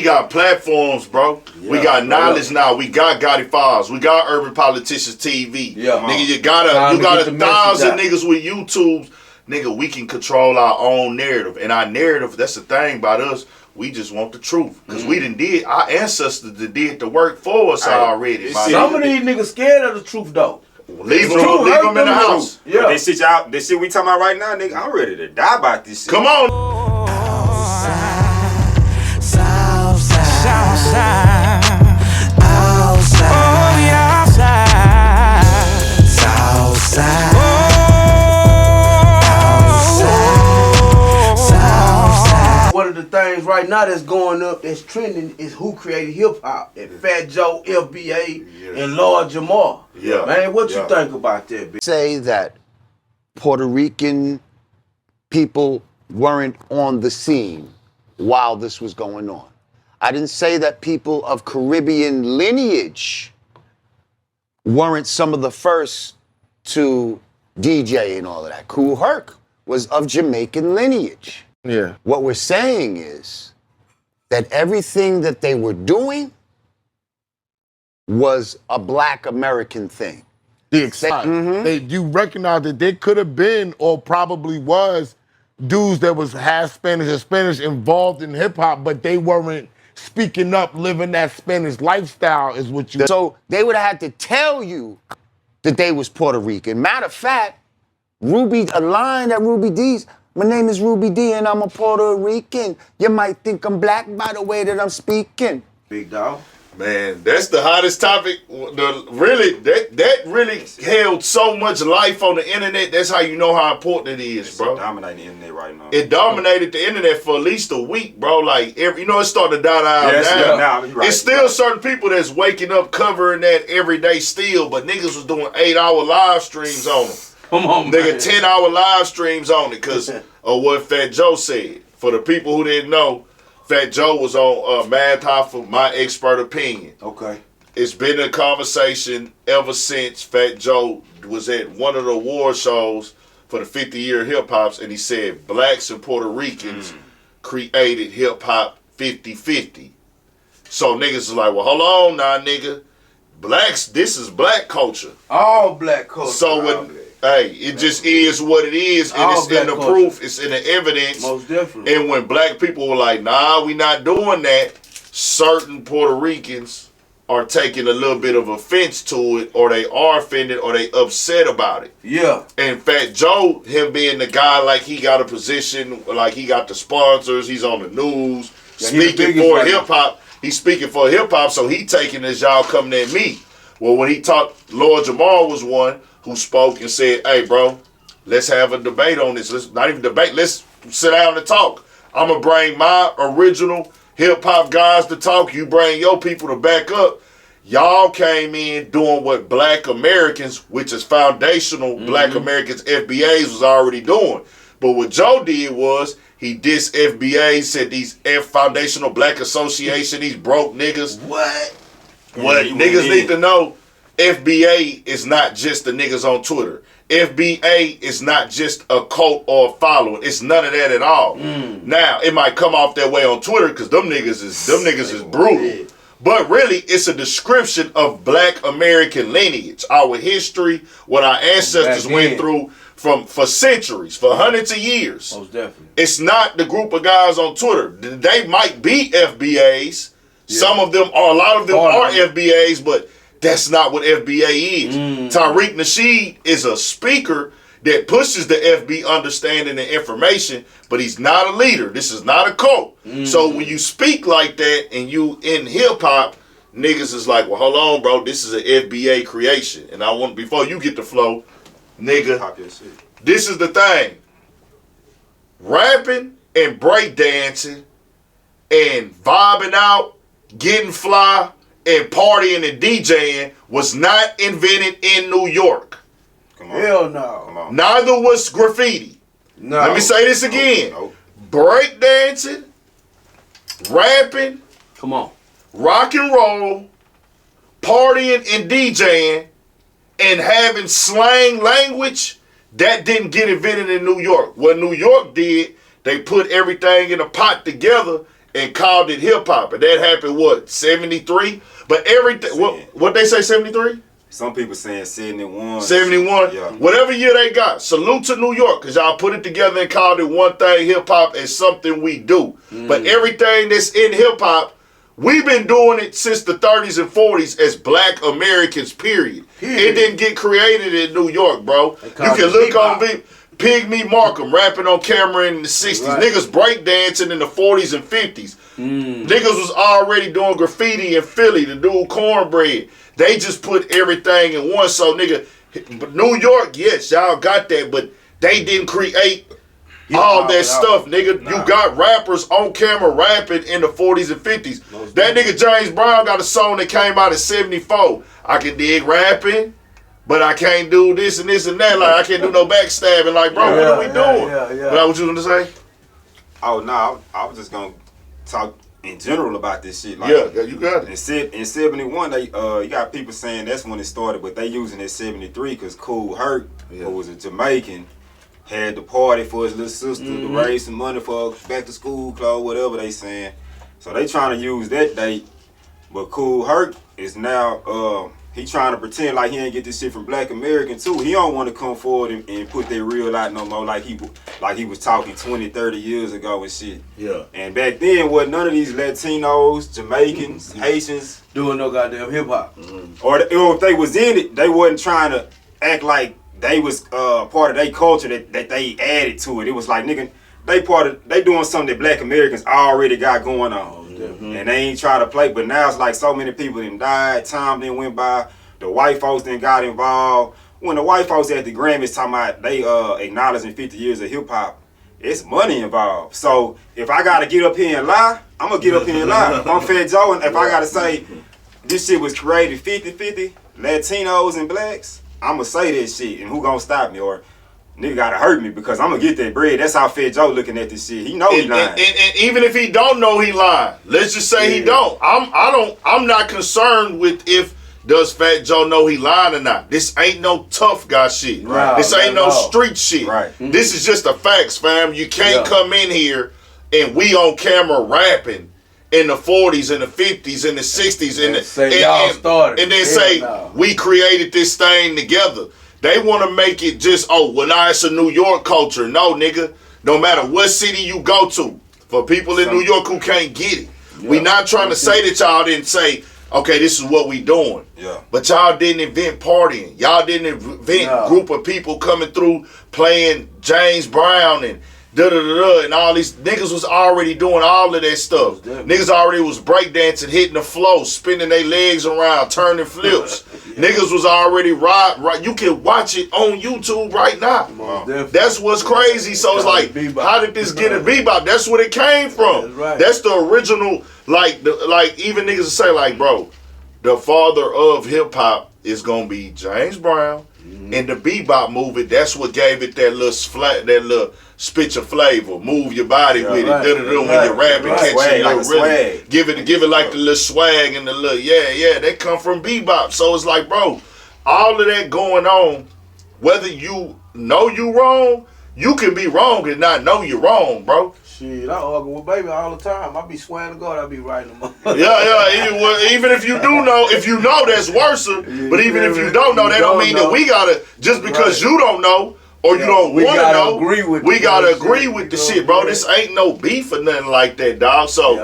we got platforms, bro. Yeah, we got knowledge now. We got Gotti Files. We got Urban Politicians TV. Yeah, nigga, you got 1,000 niggas with YouTubes. Nigga, we can control our own narrative. And our narrative, that's the thing about us. We just want the truth. Because we did, our ancestors did the work for us already. Some of these niggas scared of the truth, though. Leave them in the house. Yeah. This shit we talking about right now, nigga, I'm ready to die about this shit. Come on. Southside, outside, oh yeah, outside, Southside, Southside. One of the things right now that's going up, that's trending, is who created hip hop. And Fat Joe, FBA, and Lord Jamar. Yeah, man, what you think about that? Bitch? Say that Puerto Rican people weren't on the scene while this was going on. I didn't say that people of Caribbean lineage weren't some of the first to DJ and all of that. Kool Herc was of Jamaican lineage. Yeah. What we're saying is that everything that they were doing was a Black American thing. You recognize that there could have been, or probably was, dudes that was half Spanish or Spanish involved in hip hop, but they weren't speaking up, living that Spanish lifestyle is what you... So they would have had to tell you that they was Puerto Rican. Matter of fact, a line that Ruby D's, my name is Ruby D and I'm a Puerto Rican. You might think I'm black by the way that I'm speaking. Big dog. Man, that's the hottest topic. That really held so much life on the internet. That's how you know how important it is, bro. It's dominating the internet right now. It dominated the internet for at least a week, bro. Like it's starting to die down now. It's still certain people that's waking up covering that every day still, but niggas was doing 8-hour live streams on them. Come on, nigga, 10-hour live streams on it because of what Fat Joe said. For the people who didn't know, Fat Joe was on Mad Top for My Expert Opinion. Okay. It's been a conversation ever since Fat Joe was at one of the award shows for the 50-year hip-hops, and he said blacks and Puerto Ricans created hip-hop 50-50. So niggas is like, well, hold on now, nigga. Blacks, this is black culture. All black culture. So it just is what it is, and it's in the proof, it's in the evidence. Most definitely. And when black people were like, nah, we not doing that, certain Puerto Ricans are taking a little bit of offense to it, or they are offended, or they upset about it. Yeah. And Fat Joe, him being the guy, like he got a position, like he got the sponsors, he's on the news, speaking for hip-hop. He's speaking for hip-hop, so he taking this, y'all coming at me. Well, when he talked, Lord Jamar was one who spoke and said, hey, bro, let's have a debate on this. Let's not even debate. Let's sit down and talk. I'm going to bring my original hip-hop guys to talk. You bring your people to back up. Y'all came in doing what black Americans, which is foundational black Americans, FBAs, was already doing. But what Joe did was he dissed FBAs, said these foundational black association, these broke niggas. What niggas need to know, FBA is not just the niggas on Twitter. FBA is not just a cult or a following. It's none of that at all. Now, it might come off that way on Twitter because them niggas is brutal. But really, it's a description of black American lineage, our history, what our ancestors went through for centuries, for hundreds of years. Most definitely. It's not the group of guys on Twitter. They might be FBAs. Yeah. Some of them are, a lot of them are FBAs, but that's not what FBA is. Tariq Nasheed is a speaker that pushes the FB understanding and information, but he's not a leader. This is not a cult. So when you speak like that and you in hip-hop, niggas is like, well, hold on, bro. This is an FBA creation. And I want, before you get the flow, nigga, this is the thing. Rapping and breakdancing and vibing out, getting fly, and partying and DJing was not invented in New York. Hell no. Come on. Neither was graffiti. No. Let me say this again. Breakdancing, rapping, come on, rock and roll, partying and DJing, and having slang language, that didn't get invented in New York. What New York did, they put everything in a pot together and called it hip hop, and that happened what 73. But everything, what they say 73. Some people saying 71. 71. Yeah. Whatever year they got. Salute to New York, because y'all put it together and called it one thing, hip-hop, as something we do. But everything that's in hip-hop, we've been doing it since the 30s and 40s as black Americans, period. It didn't get created in New York, bro. You can look on Pygmy Markham rapping on camera in the 60s. Right. Niggas breakdancing in the 40s and 50s. Niggas was already doing graffiti in Philly, the dude Cornbread. They just put everything in one. So, nigga, New York, yes, y'all got that, but they didn't create all that stuff, nigga. You got rappers on camera rapping in the 40s and 50s. That nigga James Brown got a song that came out in 74. I can dig rapping, but I can't do this and this and that. Like, I can't do no backstabbing. Like, bro, what are we doing? What you gonna say? Oh, no, I was just gonna talk in general about this shit. Like, yeah, you got it. In 71, they you got people saying that's when it started, but they using it 73 because Kool Herc, who was a Jamaican, had the party for his little sister to raise some money for back to school clothes, whatever they saying. So they trying to use that date, but Kool Herc is now he trying to pretend like he ain't get this shit from black American too. He don't want to come forward and put that real out no more like he was talking 20, 30 years ago and shit. Yeah. And back then wasn't none of these Latinos, Jamaicans, Haitians doing no goddamn hip hop. Or if they was in it, they wasn't trying to act like they was part of their culture that they added to it. It was like, nigga, they doing something that black Americans already got going on. And they ain't try to play, but now it's like so many people done died, time then went by, the white folks then got involved. When the white folks at the Grammys talking about they acknowledging 50 years of hip hop, it's money involved. So if I gotta get up here and lie, I'm gonna get up here and lie. If I'm Fat Joe and if I gotta say this shit was created 50-50, Latinos and blacks, I'm gonna say that shit, and who gonna stop me? Or nigga gotta hurt me because I'm gonna get that bread. That's how Fat Joe looking at this shit. He know he lying. And even if he don't know he lying, let's just say he don't. I'm not concerned with if does Fat Joe know he lying or not. This ain't no tough guy shit. Right. This ain't no street shit. Right. This is just the facts, fam. You can't come in here and we on camera rapping in the 40s and the 50s and the 60s and then say we created this thing together. They want to make it just, now it's a New York culture. No, nigga. No matter what city you go to, for people in New York who can't get it, we not trying to say that y'all didn't say, okay, this is what we doing. Yeah. But y'all didn't invent partying. Y'all didn't invent group of people coming through playing James Brown and and all these niggas was already doing all of that stuff. Niggas already was breakdancing, hitting the flow, spinning their legs around, turning flips. Niggas was already right. You can watch it on YouTube right now. That's what's crazy. So it's like, how did this get a bebop? That's what it came from. That's the original. Like even niggas say like, bro, the father of hip hop is gonna be James Brown. And the bebop movement, that's what gave it that little spit your flavor, move your body with it. When you're rapping, catch your rhythm. Give it like the little swag and the little that come from bebop. So it's like, bro, all of that going on, whether you know you wrong, you can be wrong and not know you're wrong, bro. Shit, I argue with baby all the time. I be swearing to God, I be writing them up. Even if you do know, if you know, that's worse. But even if you don't know, that don't mean that we gotta, just because you don't know, or you don't want to know, we gotta agree with the shit, bro. This ain't no beef or nothing like that, dog. So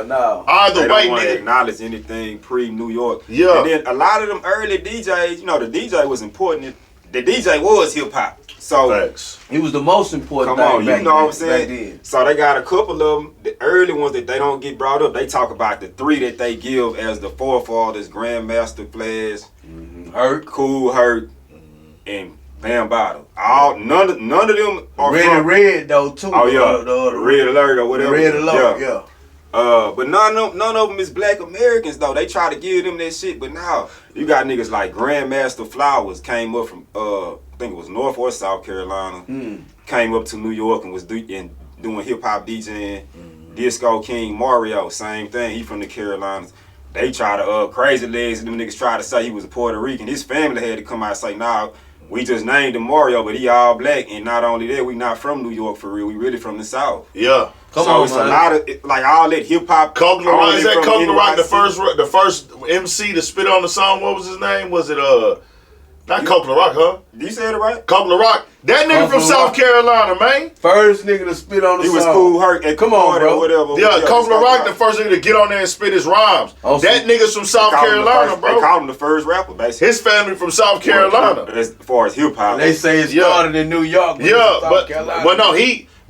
either way, don't want to acknowledge anything pre-New York. Yeah. And then a lot of them early DJs, the DJ was important. The DJ was hip hop. So he was the most important thing. You know what I'm saying? So they got a couple of them, the early ones that they don't get brought up. They talk about the three that they give as the forefathers: Grandmaster Flash, Kool Herc, and Bam Bottle. None of them are red though too. Oh yeah, the Red Alert or whatever. Red Alert, yeah. But none of them is black Americans though. They try to give them that shit, but now you got niggas like Grandmaster Flowers came up from I think it was North or South Carolina. Came up to New York and was doing hip hop DJing. Disco King Mario, same thing. He from the Carolinas. They try to Crazy Legs and them niggas try to say he was a Puerto Rican. His family had to come out and say, nah, we just named him Mario, but he all black. And not only that, we not from New York for real. We really from the South. Yeah. So it's a lot of like all that hip hop. Coke La Rock, is that Coke La Rock the first MC to spit on the song? What was his name? Was it not Coke La Rock, huh? You said it right. Coke La Rock. That nigga from South Carolina, man. First nigga to spit on the song. He was Cool Herc. Come on, bro. Or whatever. Yeah, Coke La Rock, the first nigga to get on there and spit his rhymes. That nigga's from South Carolina, bro. They called him the first rapper, basically. His family from South Carolina. As far as hip hop, they say it started in New York. But no,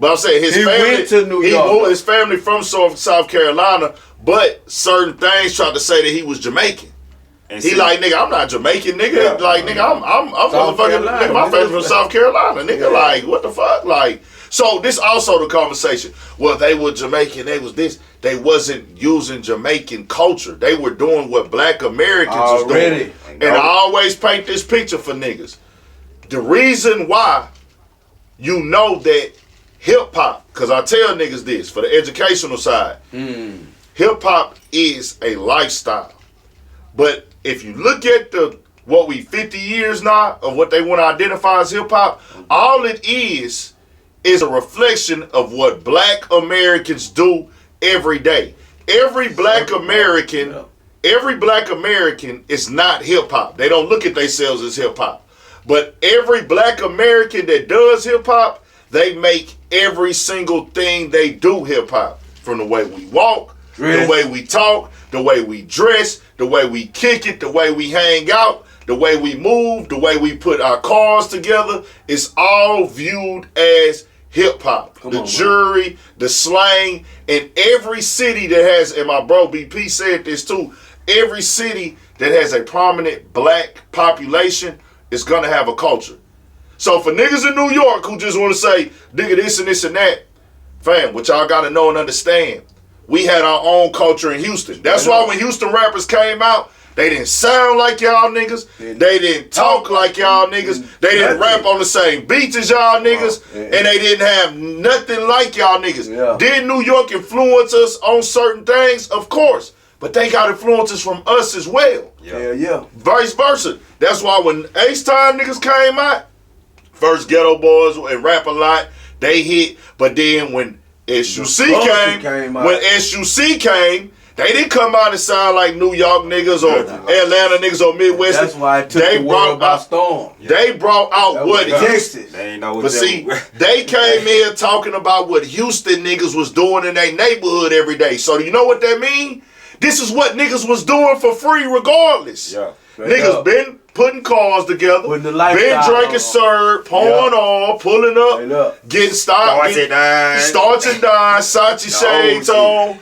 but I'm saying his family went to New York. Moved his family from South Carolina, but certain things tried to say that he was Jamaican. And he like, nigga, I'm not Jamaican, nigga. Yeah. Like, nigga, I'm motherfucking, nigga, my family from South Carolina, nigga. Yeah. Like, what the fuck? Like, so this also the conversation. Well, they were Jamaican, they was this. They wasn't using Jamaican culture. They were doing what black Americans was doing. And I always paint this picture for niggas. The reason why you know that hip-hop, because I tell niggas this, for the educational side, hip-hop is a lifestyle. But if you look at what we 50 years now of what they want to identify as hip-hop, all it is a reflection of what black Americans do every day. Every black American is not hip-hop. They don't look at themselves as hip-hop. But every black American that does hip-hop, they make every single thing they do hip-hop. From the way we walk, the way we talk, the way we dress, the way we kick it, the way we hang out, the way we move, the way we put our cars together. It's all viewed as hip-hop. The jury, the slang, and every city that has, and my bro BP said this too, every city that has a prominent black population is gonna have a culture. So for niggas in New York who just want to say, nigga, this and this and that, fam, what y'all gotta know and understand, we had our own culture in Houston. That's why when Houston rappers came out, they didn't sound like y'all niggas. They didn't talk like y'all niggas. They didn't rap on the same beats as y'all niggas. And they didn't have nothing like y'all niggas. Did New York influence us on certain things? Of course. But they got influences from us as well. Vice versa. That's why when H-Time niggas came out, first Ghetto Boys and Rap A Lot, they hit. But then when SUC came, they didn't come out and sound like New York niggas or Atlanta niggas or Midwest. That's why it took the world by storm. They brought out what Texas. But see, they came here talking about what Houston niggas was doing in their neighborhood every day. So you know what that mean? This is what niggas was doing for free regardless. Niggas been putting cars together, been drinking syrup, pouring on, pulling up, getting starts and dying, Sachi shades on.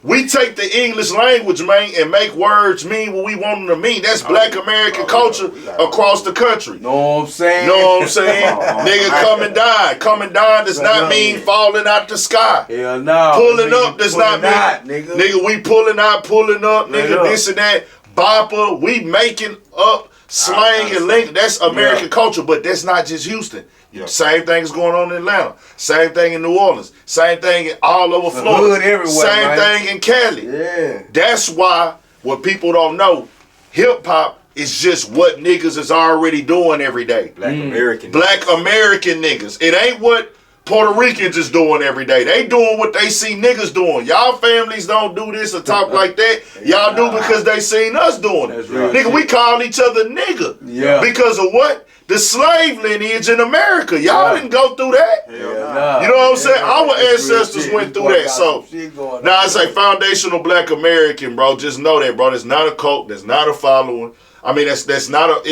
We take the English language, man, and make words mean what we want them to mean. That's black American culture across the country. Know what I'm saying? Nigga, come and die. Come and die does not mean falling out the sky. Hell no. Pulling up does not mean, nigga, we pulling up, nigga, this and that. Bopper, we making up slang and link. That's American culture, but that's not just Houston. Same thing is going on in Atlanta. Same thing in New Orleans. Same thing all over Florida. Same thing in Cali. That's why what people don't know, hip hop is just what niggas is already doing every day. Black American niggas. It ain't what Puerto Ricans is doing every day. They doing what they see niggas doing. Y'all families don't do this or talk like that. Y'all do because they seen us doing it. Nigga, we call each other nigga. Because of what? The slave lineage in America. Y'all didn't go through that. You know what I'm saying? Our ancestors went through that. So now I say foundational black American, bro. Just know that, bro. That's not a cult. That's not a following. I mean, that's not a.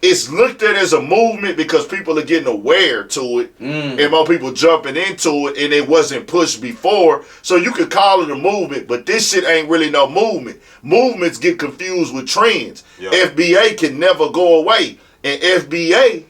It's looked at as a movement because people are getting aware to it, and more people jumping into it, and it wasn't pushed before. So you could call it a movement, but this shit ain't really no movement. Movements get confused with trends. FBA can never go away, and FBA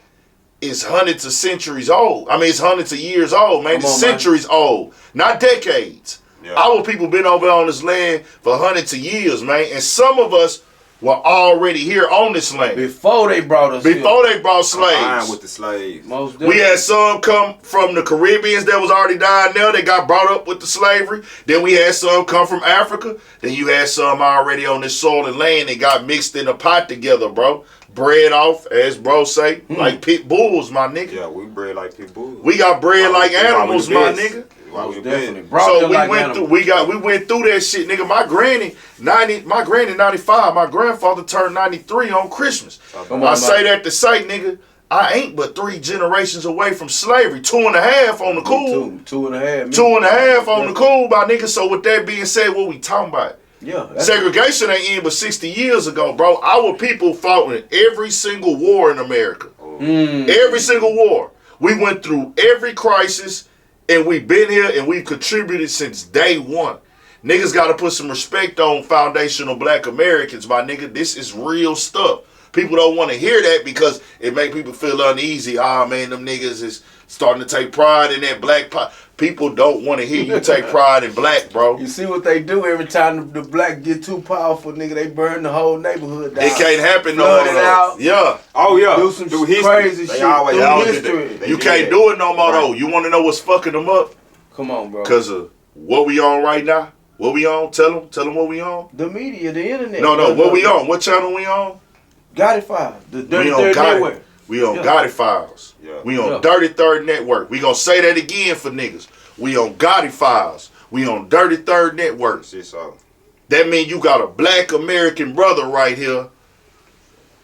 is hundreds of centuries old. I mean, it's hundreds of years old, man. It's centuries old, not decades. Our people been over on this land for hundreds of years, man, and some of us were already here on this land. Before they brought us Before they brought slaves. With the slaves. We had some come from the Caribbeans that was already down there. They got brought up with the slavery. Then we had some come from Africa. Then you had some already on this soil and land and got mixed in a pot together, bro. Bred off, as bro say, like pit bulls, my nigga. Yeah, we bred like pit bulls. We got bred like animals, my nigga. Most definitely. So we went through that shit, nigga. My granny 95. My grandfather turned 93 on Christmas. I say that to say, nigga, I ain't but 3 generations away from slavery. 2.5 on the cool. 2.5. 2.5 on the cool, my nigga. So with that being said, what we talking about? Yeah. Segregation ain't in but 60 years ago, bro. Our people fought in every single war in America. Every single war. We went through every crisis, and we've been here, and we've contributed since day one. Niggas got to put some respect on foundational black Americans, my nigga. This is real stuff. People don't want to hear that because it make people feel uneasy. Ah, man, them niggas is starting to take pride in that black pot. People don't want to hear you take pride in black, bro. You see what they do every time the black get too powerful, nigga, they burn the whole neighborhood down. It can't happen no Flood more. it out. Yeah. Oh, yeah. Do some history. crazy They shit. always Do history. history. You can't do it no more, though. You want to know what's fucking them up? Come on, bro. Because of what we on right now? What we on? Tell them what we on. The media, the internet. No, what we on? What channel we on? Gotti Files. The Dirty We on Third Gotti. Network. We on Gotti Files. Yeah. We on Yeah. Dirty Third Network. We gonna say that again for niggas. We on Gotti Files. We on Dirty Third Network. Shit, so. That means you got a black American brother right here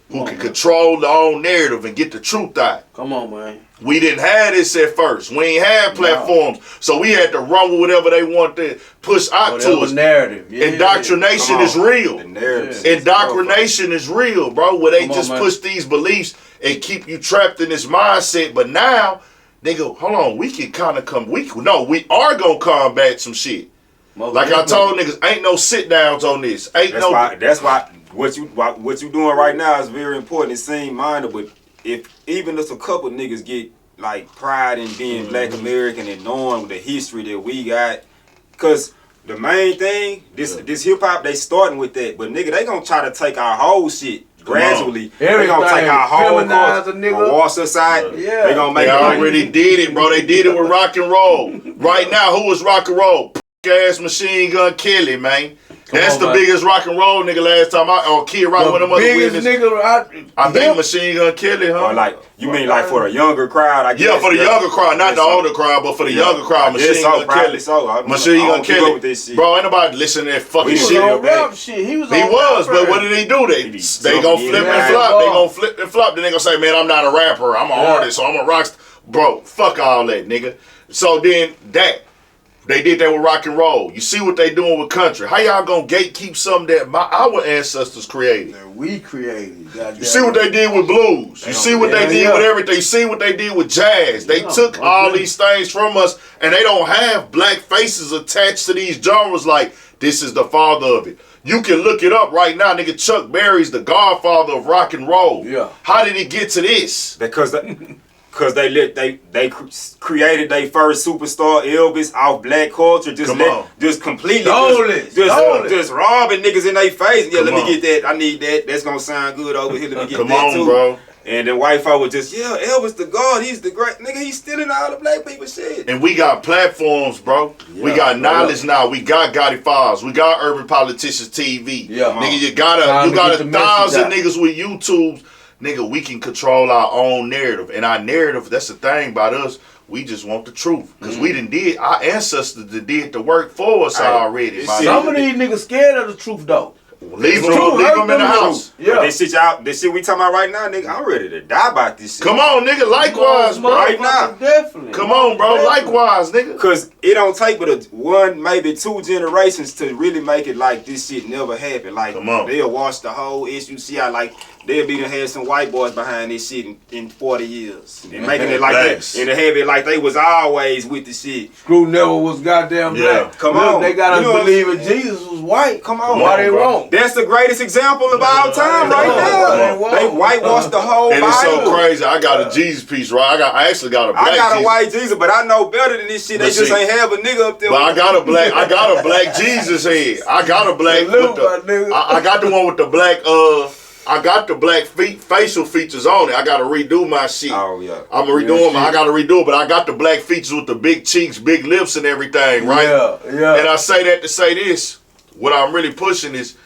who can control the own narrative and get the truth out. Come on, man. We didn't have this at first. We ain't had platforms. So we had to run with whatever they want to push out to us. Narrative. Yeah. Indoctrination is real. The narrative. Indoctrination is real, bro. Where they Come on, just man. push these beliefs and keep you trapped in this mindset. But now, nigga, hold on. We can kind of come. We are going to combat some shit. Most Like I definitely. told niggas, ain't no sit downs on this. That's why what you doing right now is very important. It seems minor, but if even just a couple niggas get like pride in being black American and knowing the history that we got, cause the main thing, this hip hop, they starting with that, but nigga, they gonna try to take our whole shit gradually. They gonna take our whole culture, wash us out. Yeah. They gonna make They it already did it, bro. They did it with rock and roll. Right now, who was rock and roll? Ass Machine Gun Kelly, man. That's the biggest rock and roll nigga last time Kid Rock with them other witness. I think Machine Gun Kelly, huh? Or like, you mean like for the younger crowd, I guess. Yeah, for the younger crowd, not the older crowd, but for the younger crowd, Machine Gun Kelly. Machine Gun Kelly. Bro, ain't nobody listening to that fucking shit. He was but what did he do? They gonna flip and flop. They gonna flip and flop. Then they gonna say, man, I'm not a rapper. I'm an artist, so I'm a rock star. Bro, fuck all that, nigga. So then they did that with rock and roll. You see what they doing with country. How y'all gonna gatekeep something that our ancestors created? We created. You see what they did with blues. You see what they did with everything. You see what they did with jazz. They took all these things from us, and they don't have black faces attached to these genres like this is the father of it. You can look it up right now, nigga. Chuck Berry's the godfather of rock and roll. Yeah. How did it get to this? Because they created their first superstar Elvis off black culture, just completely just robbing niggas in their face. Yeah, let me get that. I need that. That's gonna sound good over here. Let me get that too. Bro. And then white folk was just, Elvis the God. He's the great nigga. He's stealing all the black people shit. And we got platforms, bro. We got knowledge now. We got Gotti Files. We got Urban Politicians TV. Yeah, nigga, you got 1,000 niggas with YouTubes. Nigga, we can control our own narrative. And our narrative, that's the thing about us. We just want the truth. Because our ancestors did the work for us already. Some of these niggas scared of the truth, though. Leave them in the house. Yeah. This shit we talking about right now, nigga, I'm ready to die about this shit. Come on, nigga. Likewise, bro. Right now. Definitely. Come on, bro. Likewise, nigga. Because it don't take but one, maybe 2 generations to really make it like this shit never happened. Like, they'll watch the whole issue, see how, like, they'll be to have some white boys behind this shit in 40 years. And making it like that. And to have it like they was always with the shit. Screw never was goddamn black. Come on. They got us believing Jesus was white. Come on. Why they won't? That's the greatest example of all time right now. They whitewashed the whole Bible. And it's so crazy. I got a Jesus piece, right? I actually got a black Jesus. I got a white Jesus, but I know better than this shit. They just ain't have a nigga up there. But I got a black Jesus head. I got a black I got the one with the black I got the black facial features on it. I gotta redo my shit. Oh yeah. I'm redoing I gotta redo it, but I got the black features with the big cheeks, big lips, and everything, right? Yeah. And I say that to say this. What I'm really pushing is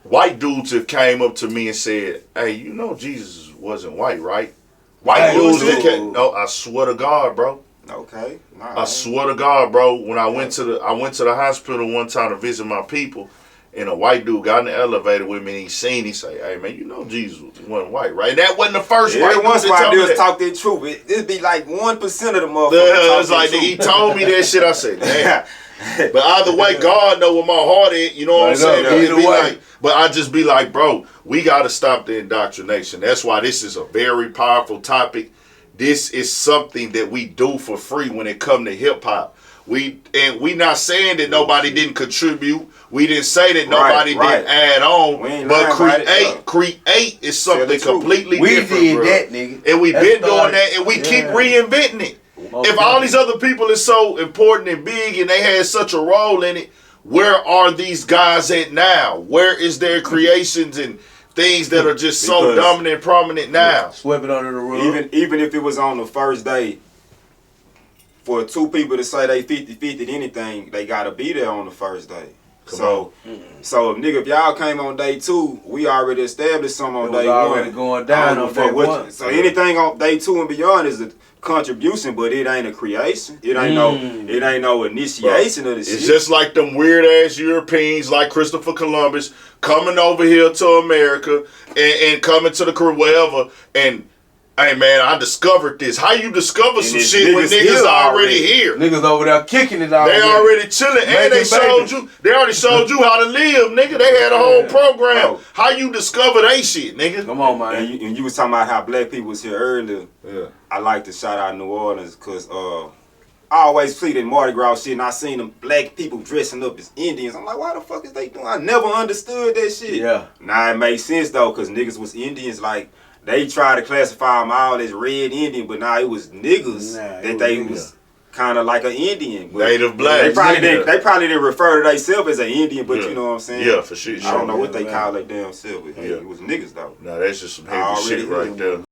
white dudes have came up to me and said, "Hey, Jesus wasn't white, right?" White dudes that came. No, I swear to God, bro. Okay. Nah, I swear to God, bro, when I went to the hospital one time to visit my people, and a white dude got in the elevator with me, and he say, "Hey man, you know Jesus wasn't white, right?" That wasn't the first white dude once that white told me dudes that. talk their truth. It'd be like 1% of the motherfuckers. It's like he told me that shit. I said, "Damn." But either way, God know where my heart is. You know what I'm saying? Yeah, But either way. like, but I just be like, bro, we got to stop the indoctrination. That's why this is a very powerful topic. This is something that we do for free when it come to hip hop. We not saying that nobody didn't contribute. We didn't say that nobody didn't add on. But create is something completely different. We did bro. that, nigga. And we been doing that, and we keep reinventing it. If all these other people is so important and big and they had such a role in it, where are these guys at now? Where is their creations and things that are just so dominant and prominent now? Sweep it under the rug. Even if it was on the first day, for two people to say they 50-50 anything, they gotta be there on the first day. So if y'all came on day 2, we already established something on day 1. Already going down on day 1. So anything on day 2 and beyond is a contribution, but it ain't a creation. It ain't no initiation of the shit. It's just like them weird ass Europeans like Christopher Columbus coming over here to America and coming to the Caribbean, wherever, and hey man, I discovered this. How you discover some shit when niggas already here? Niggas over there kicking it already. They already chilling, and they already showed you how to live, nigga. They had a whole program. Bro. How you discover they shit, nigga? Come on, man. And you was talking about how black people was here earlier. Yeah. I like to shout out New Orleans because I always pleaded Mardi Gras shit, and I seen them black people dressing up as Indians. I'm like, why the fuck is they doing? I never understood that shit. Yeah. Nah, it made sense though, because niggas was Indians. Like, they tried to classify them all as red Indian, but now it was niggas that they was kind of like an Indian. But Native black. They probably didn't refer to themselves as an Indian, but you know what I'm saying? Yeah, for sure. I don't know what they call their damn self, but hey, it was niggas though. Nah, that's just some heavy shit right there.